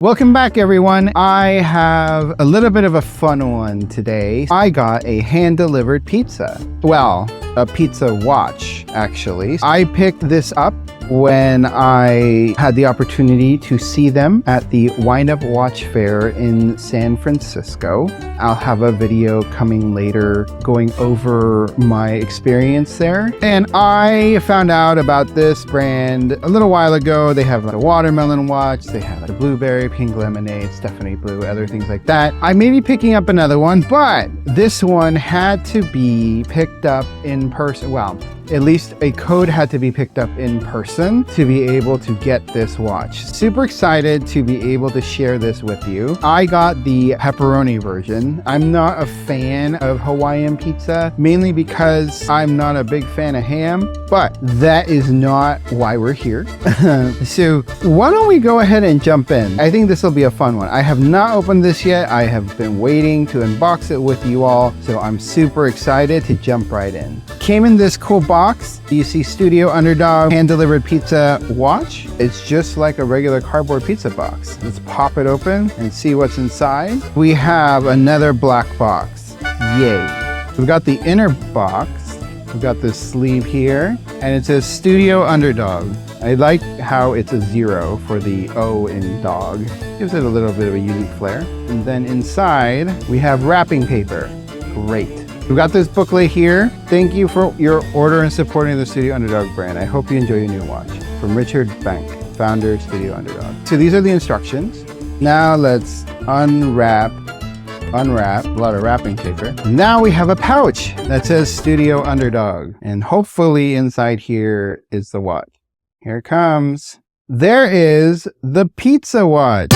Welcome back, everyone. I have a little bit of a fun one today. I got a hand-delivered pizza. Well, a pizza watch, actually. I picked this up when I had the opportunity to see them at the Windup watch fair in San Francisco. I'll have a video coming later going over my experience there. And I found out about this brand a little while ago. They have a watermelon watch, they have a blueberry, pink lemonade, Stephanie blue, other things like that. I may be picking up another one, but this one had to be picked up in person. Well, at least a code had to be picked up in person to be able to get this watch. Super excited to be able to share this with you. I got the pepperoni version. I'm not a fan of Hawaiian pizza, mainly because I'm not a big fan of ham, but that is not why we're here. So why don't we go ahead and jump in? I think this will be a fun one. I have not opened this yet. I have been waiting to unbox it with you all, so I'm super excited to jump right in. Came in this cool box. You see Studio Underd0g hand-delivered pizza watch. It's just like a regular cardboard pizza box. Let's pop it open and see what's inside. We have another black box. Yay. We've got the inner box. We've got this sleeve here, and it says Studio Underd0g. I like how it's a 0 for the O in dog. Gives it a little bit of a unique flair. And then inside, we have wrapping paper. Great. We've got this booklet here. Thank you for your order and supporting the Studio Underd0g brand. I hope you enjoy your new watch. From Richard Bank, founder, Studio Underd0g. So these are the instructions. Now let's unwrap, a lot of wrapping paper. Now we have a pouch that says Studio Underd0g. And hopefully inside here is the watch. Here it comes. There is the pizza watch.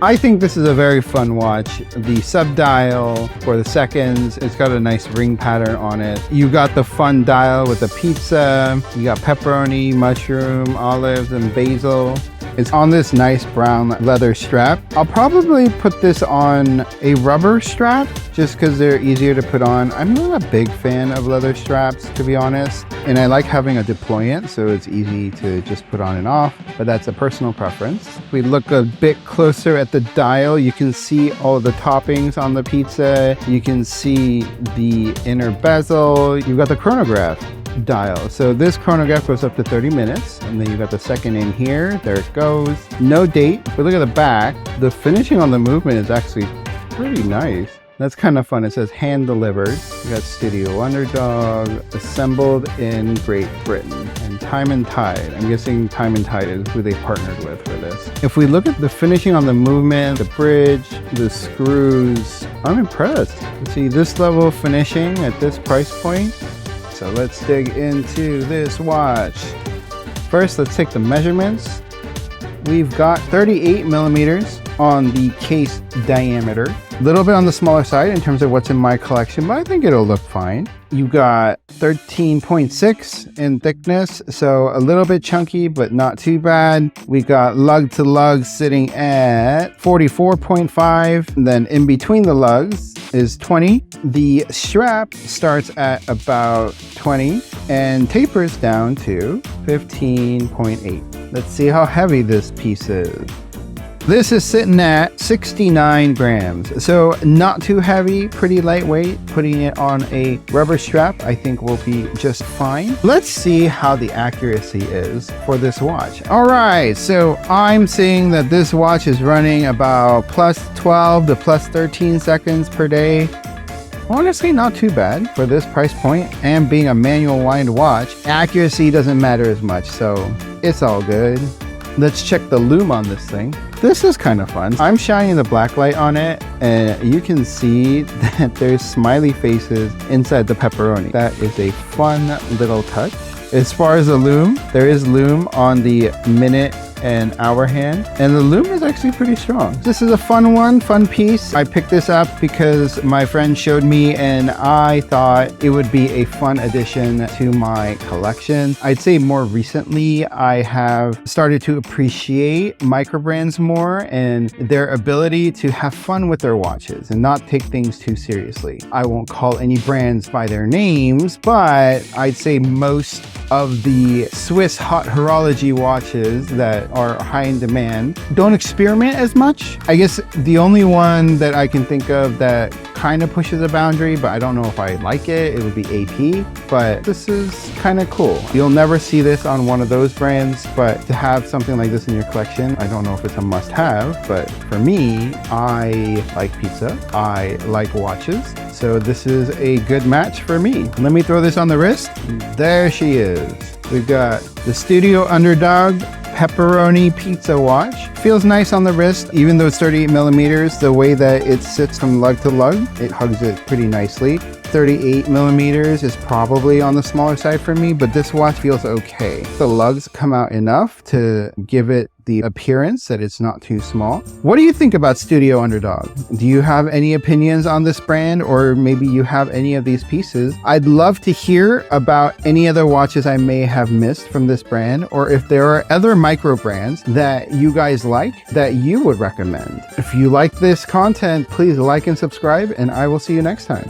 I think this is a very fun watch. The sub-dial for the seconds, it's got a nice ring pattern on it. You got the fun dial with the pizza. You got pepperoni, mushroom, olives, and basil. It's on this nice brown leather strap. I'll probably put this on a rubber strap just because they're easier to put on. I'm not a big fan of leather straps, to be honest. And I like having a deployant, so it's easy to just put on and off, but that's a personal preference. If we look a bit closer at the dial, you can see all the toppings on the pizza. You can see the inner bezel. You've got the chronograph dial. So this chronograph goes up to 30 minutes, and then you got the second in here. There it goes. No date. If we look at the back, the finishing on the movement is actually pretty nice. That's kind of fun. It says hand delivered. We got Studio Underd0g, assembled in Great Britain, and Time and Tide. I'm guessing Time and Tide is who they partnered with for this. If we look at the finishing on the movement, the bridge, the screws, I'm impressed. You see this level of finishing at this price point. So let's dig into this watch. First, let's take the measurements. We've got 38 millimeters on the case diameter. A little bit on the smaller side in terms of what's in my collection, but I think it'll look fine. You got 13.6 in thickness, so a little bit chunky, but not too bad. We got lug to lug sitting at 44.5. And then in between the lugs is 20. The strap starts at about 20 and tapers down to 15.8. Let's see how heavy this piece is. This is sitting at 69 grams, so not too heavy, pretty lightweight. Putting it on a rubber strap, I think will be just fine. Let's see how the accuracy is for this watch. All right, so I'm seeing that this watch is running about plus 12 to plus 13 seconds per day. Honestly, not too bad for this price point, and being a manual wind watch, accuracy doesn't matter as much, so it's all good. Let's check the lume on this thing. This is kind of fun. I'm shining the black light on it, and you can see that there's smiley faces inside the pepperoni. That is a fun little touch. As far as the lume, there is lume on the minute and our hand. And the Lume is actually pretty strong. This is a fun one, fun piece. I picked this up because my friend showed me and I thought it would be a fun addition to my collection. I'd say more recently, I have started to appreciate micro brands more and their ability to have fun with their watches and not take things too seriously. I won't call any brands by their names, but I'd say most of the Swiss hot horology watches that are high in demand don't experiment as much. I guess the only one that I can think of that kind of pushes a boundary, but I don't know if I like it, it would be AP, but this is kind of cool. You'll never see this on one of those brands, but to have something like this in your collection, I don't know if it's a must-have, but for me, I like pizza, I like watches, so this is a good match for me. Let me throw this on the wrist. There she is. We've got the Studio Underd0g pepperoni pizza watch. Feels nice on the wrist, even though it's 38 millimeters, the way that it sits from lug to lug, it hugs it pretty nicely. 38 millimeters is probably on the smaller side for me, but this watch feels okay. The lugs come out enough to give it the appearance that it's not too small. What do you think about Studio Underd0g? Do you have any opinions on this brand, or maybe you have any of these pieces? I'd love to hear about any other watches I may have missed from this brand, or if there are other micro brands that you guys like that you would recommend. If you like this content, please like and subscribe, and I will see you next time.